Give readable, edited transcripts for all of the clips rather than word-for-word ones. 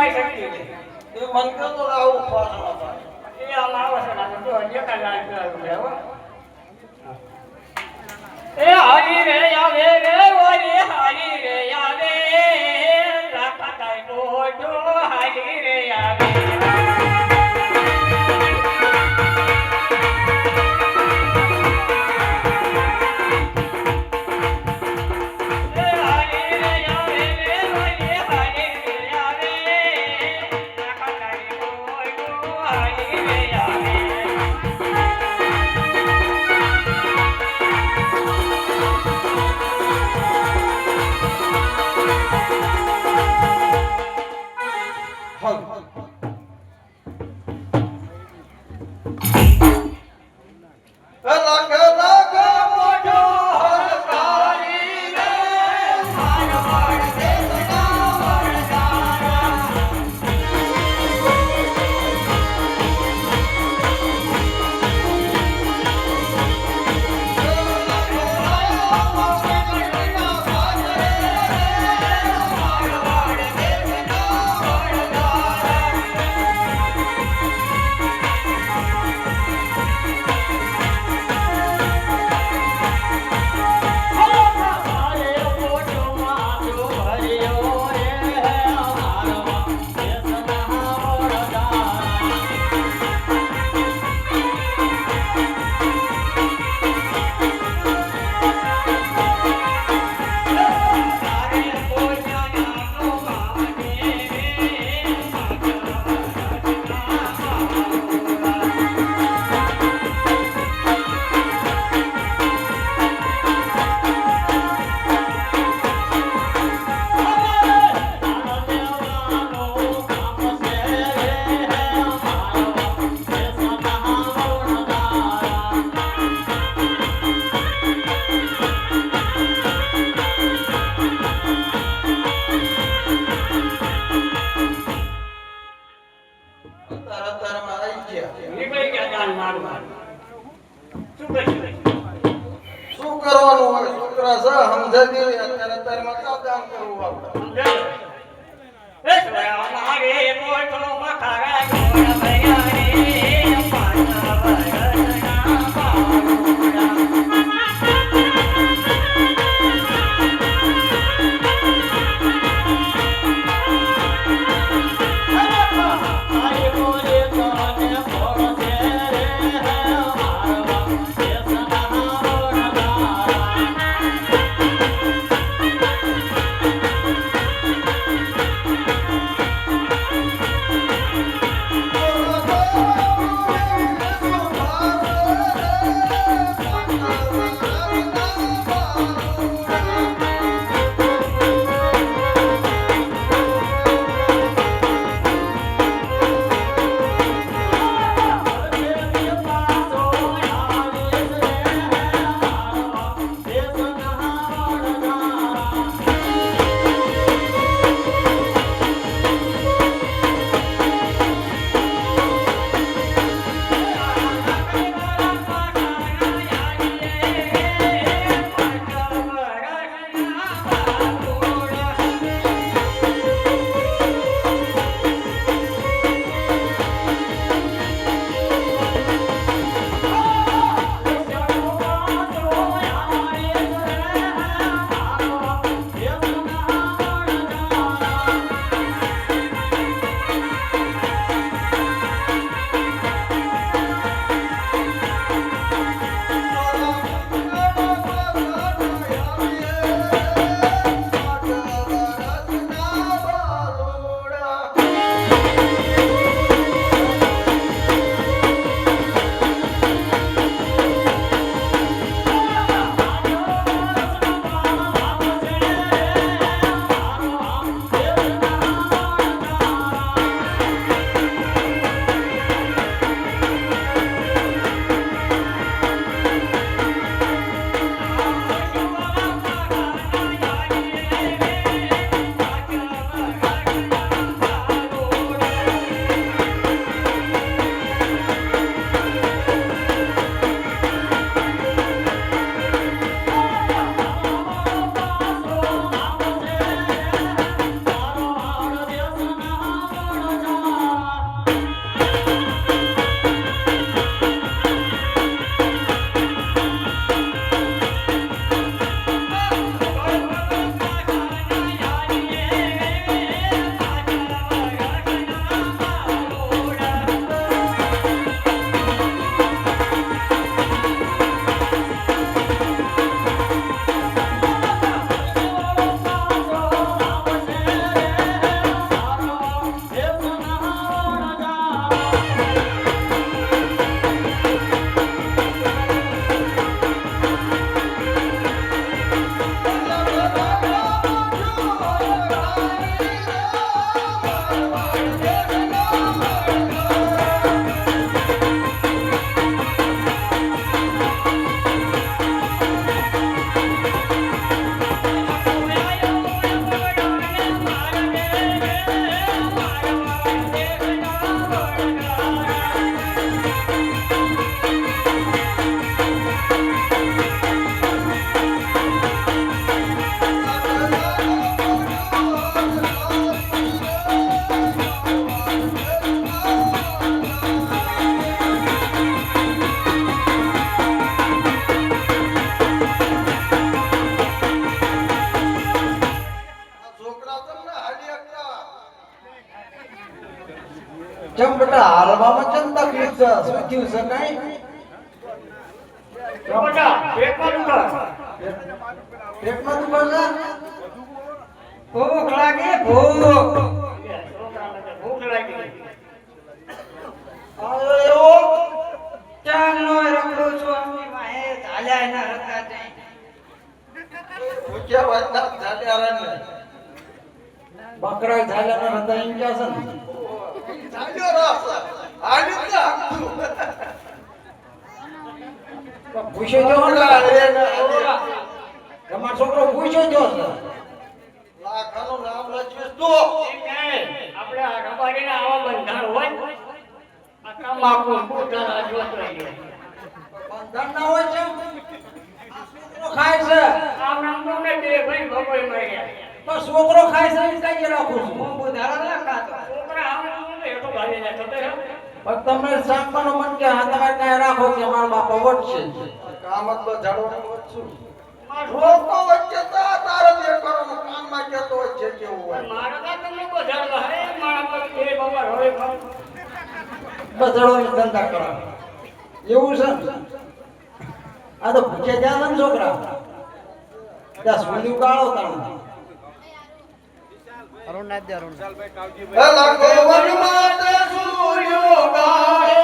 કાંઈ શક્તિ નહીં. એ મન કે તો આવું પાછળ એ આમ આવે છે ને તો હજી કાંઈ લાગ હો. એ હરી રે આવે રે ઓરે હરી રે આવે રાખા કાંઈ ગોજો હરી રે આવે. શું કરવાનું હોય છોકરા છે સમજાવી અત્યારે તારે માતા કામ કરવું આપણે એ છોરા મારે મોટો મખારા ગોળ ભયા રે પાના વરસના પાઉડા. Oh, તારે હાલવામાં ચમ તકલીફ છે શું થયું છે કાંઈ બેટા પેટમાં દુખે પેટમાં દુખે છે ભૂખ લાગે ભૂખ છોકરાને ભૂખ લાગી એવો ચાલનો રખડું છું અમે વાહે ચાલ્યા ના હતા ત્યાં ભૂખ્યા વાતના ચાલ્યા રહે બકરા ચાલ્યા ના હતા એમ કે છે ને ચાલ્યો રાસ આડી જ હાકતું પૂછ્યો જો તમારો છોકરો પૂછ્યો જો લાખાનું નામ લખ્યું તો આપણે આ રબારીના આવા બંધાણ હોય આ તમાકુ ગુટકા જોત રહી બંધન ના હોય છે છોકરો ખાય છે આમ નામ તો ને બે ભાઈ ભગોઈ માર્યા પણ છોકરો ખાય છે એ કઈ રાખું છું હું બુધારા ના ખાતો છોકરા આમ નામ ને એટલો ભાઈ ને ખબર હે પણ તમને સાંભળવાનું મન કે હા તમારે કાંઈ રાખો કે મારા બાપા વટશે કામ જ તો જાડવાનું વચ્ચું રોકો વચ્ચે તારે જે કરવાનું કામમાં કેતો વચ્ચે કેવું હોય મારા કા તમને બજાર હે મારા પર બે બાબા રોય બધાડો ધંધા કરો એવું છે ને? આ તો ભૂખ્યા જ્યાં છે ને છોકરા ત્યાં સુલી ઉગાડો તાણ હે લાગો વન માતે સૂર્યો ગાળે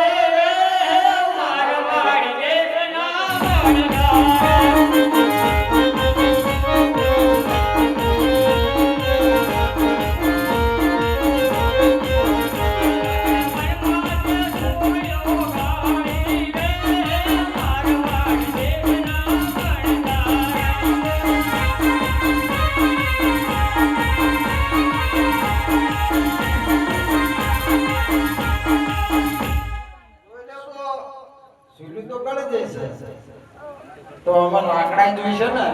મારા વાડી દેશના વણગા સુલી તો ગળી દેશે તો અમાર લાકડા જોઈશે ને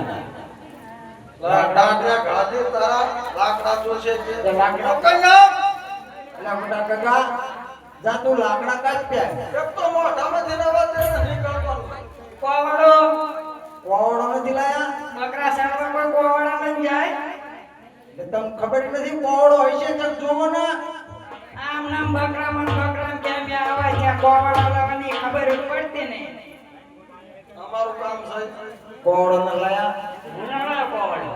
લાકડા ને ગાજે તારા લાકડા જોશે તે જે લાકડા કન્યા એટલે મોટા કાકા જા તું લાકડા કાઢ પ્યા એક તો મોઢામાં દિનાવા તે નીકળવાનું કોવડો કોવડો નથી લાયા બકરા સારવા કોઈ કોવાડા નહીં જાય એટલે તમને ખબર નથી કોવડો હશે તો જોવો ને આમ નામ બકરા કેમ આવા ત્યાં કોવાડા લાવવાની ખબર પડતી નહીં અમારું કામ છે કોવડો ન લાયા ઉનાળા કોવાડો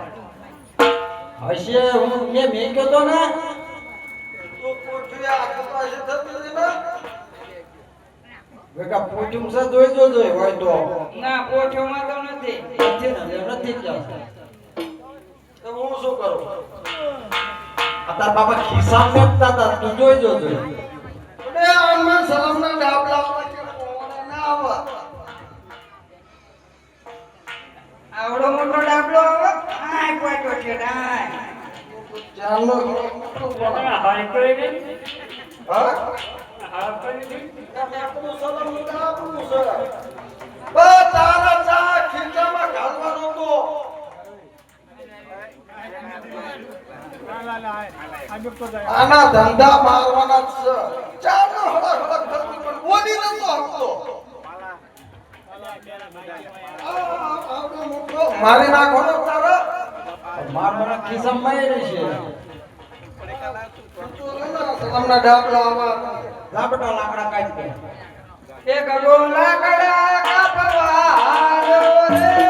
હશે હું મેં મેક્યો તો ને તો કોઠિયા આકાશ થતી હતી ને વેકા પોચુમ છે જોઈ હોય તો ના કોઠોમાં તો નથી નથી ને એમ નથી જ તો હું શું કરું તાર બાપા ખિસ્સા મેકતા હતા તું જોઈ અરે આમાં સલામના ડાબલા વચ્ચે કોણ ના આવા આવડો મોટો ડાબલો આય કોઈ તો છે ડાય ચાલો મોટું કોણ હાય કોઈ નહીં હા હા કોઈ નહીં આપણું સલામનું ડાબલું છે બસ તારા ચા ખીચામાં ઘાલવાનો તો આના ધંધા મારવાના જ છે ચાનો હળક હળક થતું પણ બોલી નતો હકતો આવડો મોટો મારી નાખવાનો તારા માર મને ખિસ્સા મારી છે સલામના ડાબલા આવા લાપટા લાકડા કાઢ કે એ ગગો લાકડા કાપવા આયો રે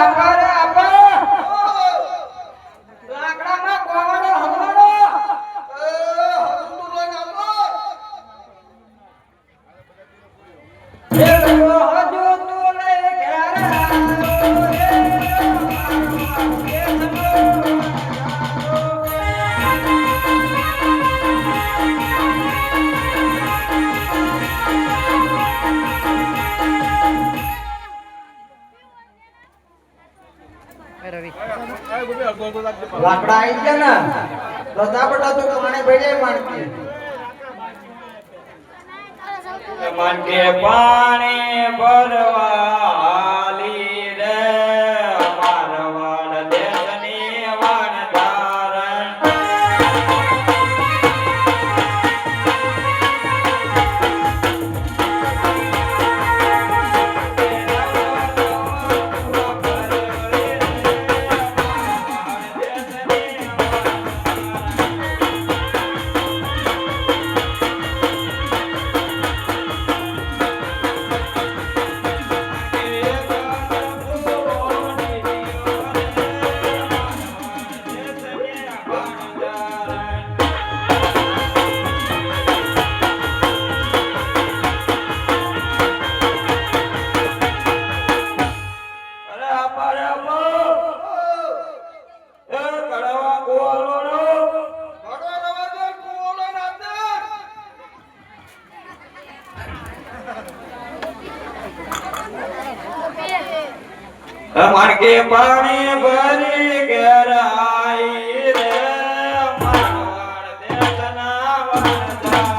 મારા દેશનો લાકડામાં લાકડા આવી ગયા ને તો તાપડા તો પાણી ભરી માણકી મનકે પાણી ભરવાલી રે મારવાડ દેશની વણધારણ મણકે પાણી ભરી ઘેરાઈ રે મારવાડ દેશના વણધારણ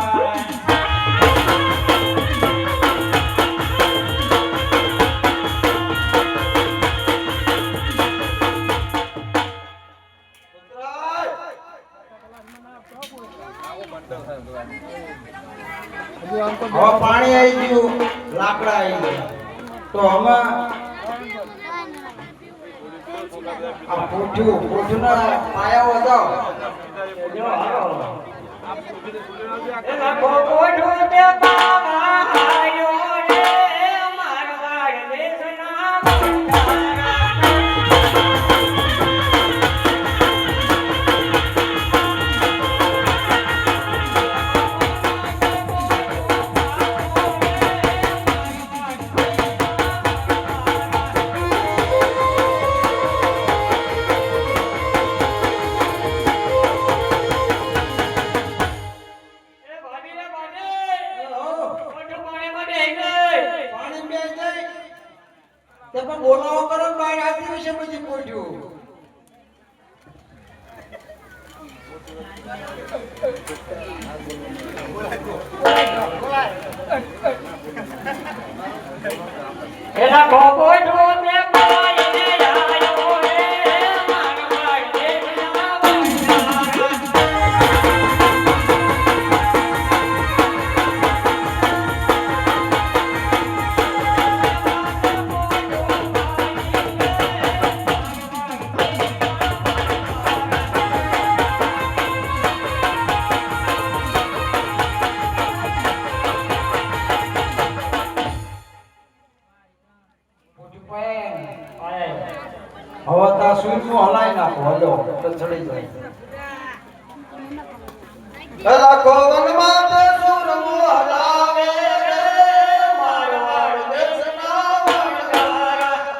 હવે પાણી આવી ગયું લાકડા આવી ગયા તો આમાં આ પોઠુના પાયા હતો એલા કોઠો તે બાવા આયો રે મારવાડ દેશના પાણી બે જાય તે પણ બોલાવો કરો બહાર આવતી વિશે પછી પોઠ્યું એલા કોઠો તે પાઈને આયો રે મારવાડ દેશના વણધારણ હવે તા સૂર્યનું હલાઈ નાખો હલો તો ચડી જાય એલા કોવનમાં તે સુરમું હલાવે રે મારવાડ દેશના વણધારણ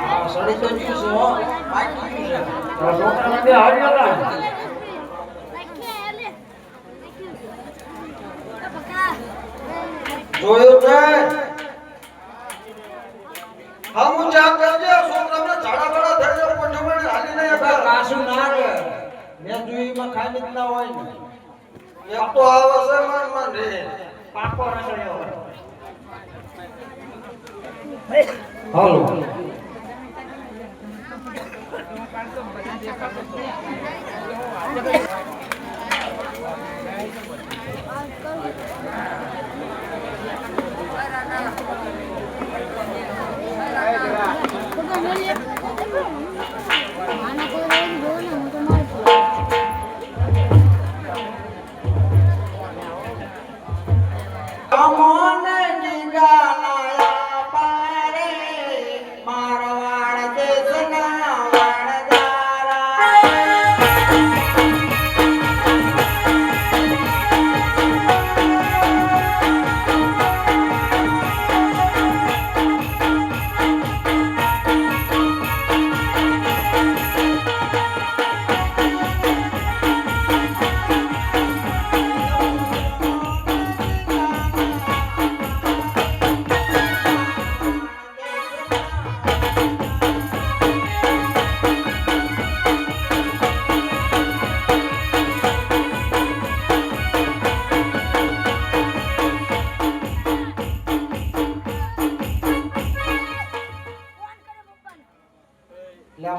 આ સડી તો ગયું છે હો પાકી ગયું છે છોકરાને બે હાડ્યા હતા જોયું છે હમ ચા કરજે છોકરાને ઝાડા બડા થઈ જાય પોઠું મને હાલી નહીં આ કાસુ ના રે મેં જોઈમાં ખાલી જ ના હોય ને એક તો આવે છે મન રે પાકો રસોડ્યો હાલો અમોને જીગાના પારે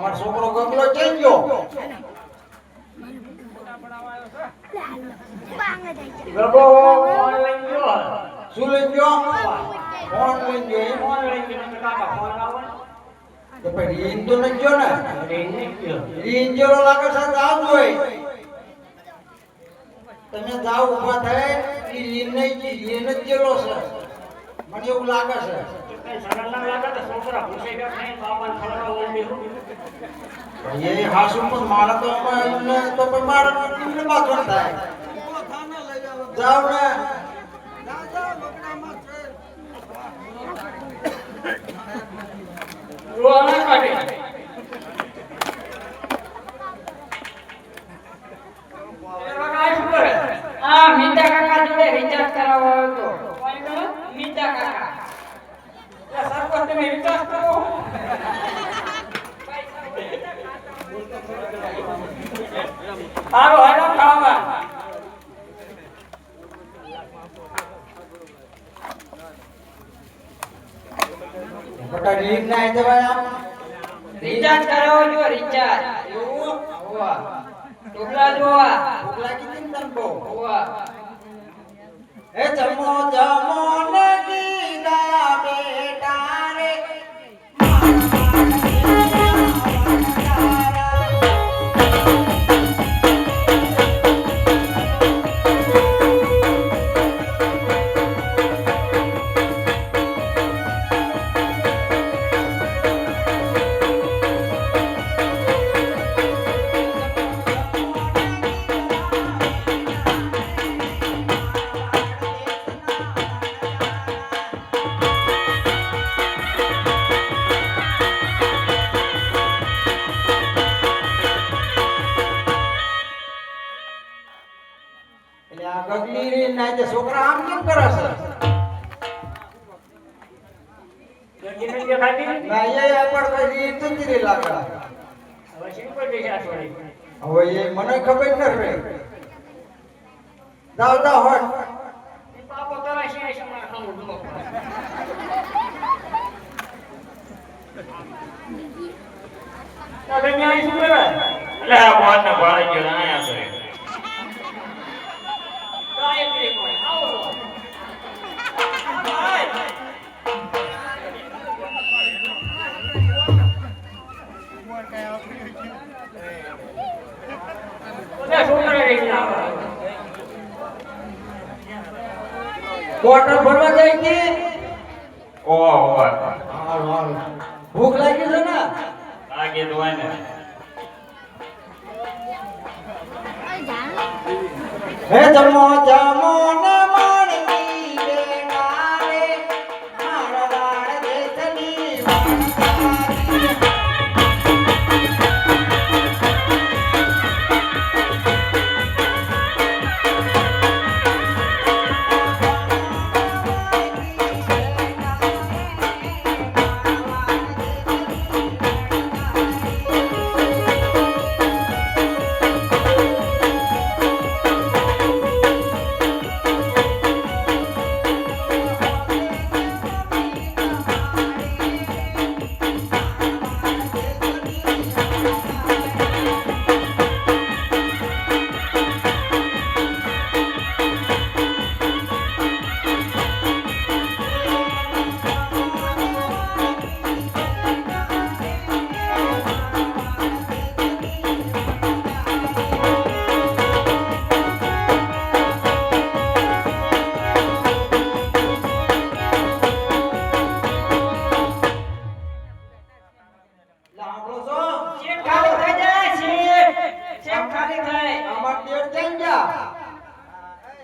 અમારો છોકરો ગગલો ચઈ ગયો ગગો ઓનલાઈન ગયો શું લઈ ગયો ફોન લઈ ગયો એમ? ઓનલાઈન ગયો તો કાકા ફોન લાવો તો પછી રીન તો નથી ગયો ને અરે નહીં ગયો રીન જેવો લાગે છે તો આવ જોઈ તમે જાઓ ઊભા થાય એ રીન નહીં રીન જ જેલો છે મને એવું લાગે છે કઈ સરળ ના લાગે તો છોકરા ભૂસાઈ ગયા નહીં બાપાને ખવડાવવા ઓલડી એ હાસુ પણ મારા તો એમને તો પણ મારા એમને બાથરૂમ થાય જાઓ ને રોવાના કાઢે આ મીતા કાકા જોડે રિચાર્જ કરાવવા આવ્યો હતો મીતા કાકા સરપંચ તમે વિકાસ કરો હારો હારો ખાવા બટા રીન ના દેવાય આમ રિચાર્જ કરાવો જો રિચાર્જ એવું હોવા ટોપલા જોવા ભૂખ લાગી હતી ને તને બહુ હોવા હે જમો જમો ને કીધા બેટા રે એટલે આ ગગલી રે ના જે છોકરા આમ કેમ કરે છે જલ્દી નથી ખાતી ના એ આપણ કઈ રીન જતી રે લાગે હવે સિમ્પલ પૈસા છોડી હવે એ મને ખબર ન રે જાવ જાવ હટ પાપો તારા શિયાય સમાર ખાવું દો તમે ન્યાય શું કરે એટલે આ બોનને ભાળી ગયો ને આયા કરે ગાયત્રી કોઈ આવો ઓલા છોકરા રહી ગયા બોટલ ભરવા જાય કે ઓહો ભૂખ લાગી છે ને લાગે તો હોય ને હે જમો જમો ને માણકી બેટા રે મારવાડ દેશની વાણકારી લાંબો છો ચેક ખાલી થઈ જાય ચેક ખાલી થાય આમાં તેડ જઈ ગયા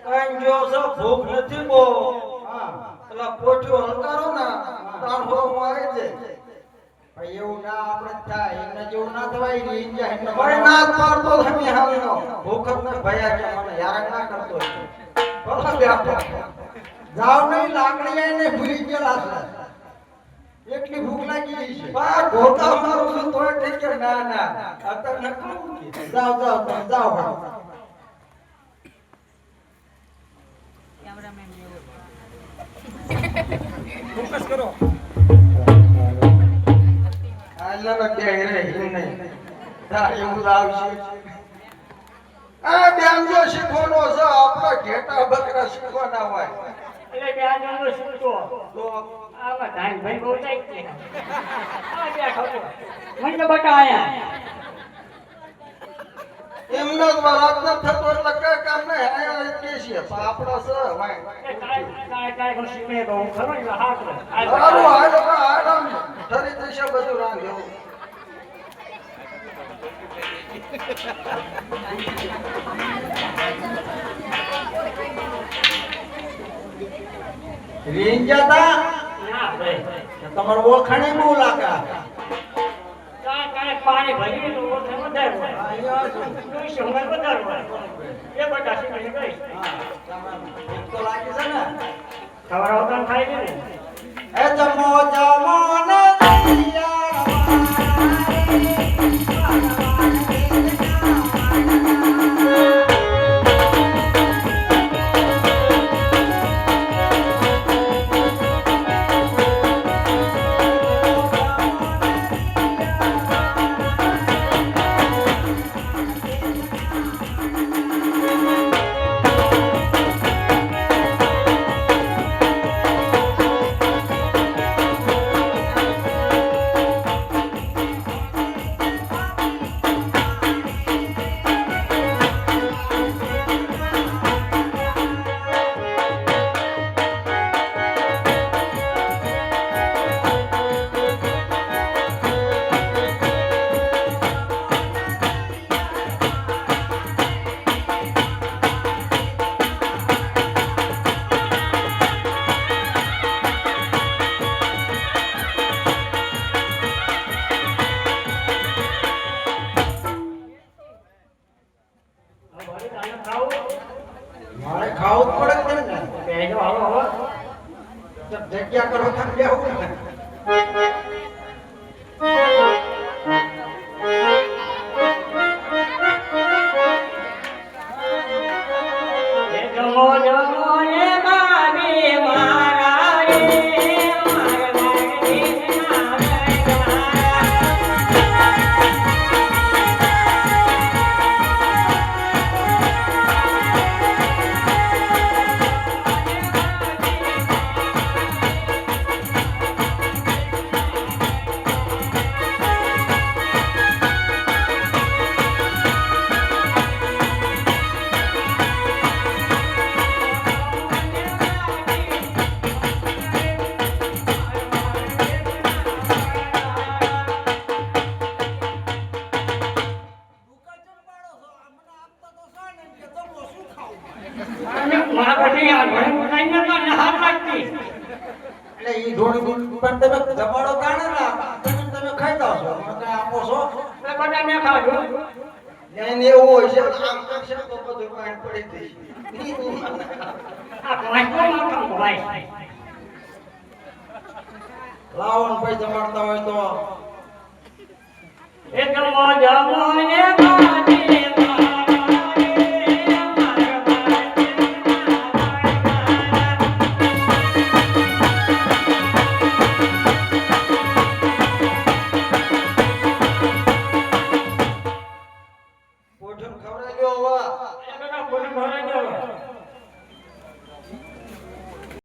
કઈ જો છો ભૂખ નથી બહુ હા એટલે પોઠ્યો હલકારો ને તાણ હો આવી જાય ભાઈ એવું ના આપણે થાય એમને જેવું ના થવાય ને ઈજા એમને મને ના પાડતો તમે હાલનો ભૂખ જ ને ભયા કે મને યાર ના કરતો ભલા બેઠો જાવ નહીં લાકડી આઈને ભૂલી ગયેલા છે એટલી ભૂખ લાગી ગઈ છે બા ગોતા મારું છું તોય ઠીક છે ના ના અત્યારે ન ખાવું કે જાવ જાવ તમે જાવ હા આજના કે રે નહીં તારે એવું આવશે આ બેંજો શીખવાનો છે આપણો ઘેટા બકરા શીખવાના હોય એટલે કે આ જણો શીખતો તો આમાં ધાન ભાઈ બહુ જાય છે આ બેઠો તો. મને તો બટા આયા એમનો જ વાત ન થતો એટલે કઈ કામ નહીં આયા કે છે પણ આપણો છે ભાઈ એ કાંઈ હું શીખે તો હું ખરો ને હાથ રે. સારું હાલો આરામ ઠરી થશે બધું રાંધ્યું રીંગ જતા ના ભાઈ તમારું ઓળખાણે બહુ લાગે કાંઈ પાણી ભરી તો ઓછું વધારે હોય. અહીંયા શું? જોઈશે હું વધારે હોય. એ બધા શીખે ગઈ હા, તમારું ભૂખ તો લાગી છે ને ખબર આવતા થાય છે ને એ જમો જમો ને મારે ખાવું જ પડે છે ને બેજો આવો આવો જગ્યા કરો તમે આવું ને એ જમો જમો ને મારી મારા રે મારા મારી એટલે ઈ ધોળી પણ તમે જમાડો કાઢે ને તમે ખાઈ જાવ છો મને કાંઈ આપો છો એને એવું હોય છે આમ કરશે તો બધું પાણી પડી જશે લાવો ને ભાઈ જમાડતા હોય તો જમો જમો ને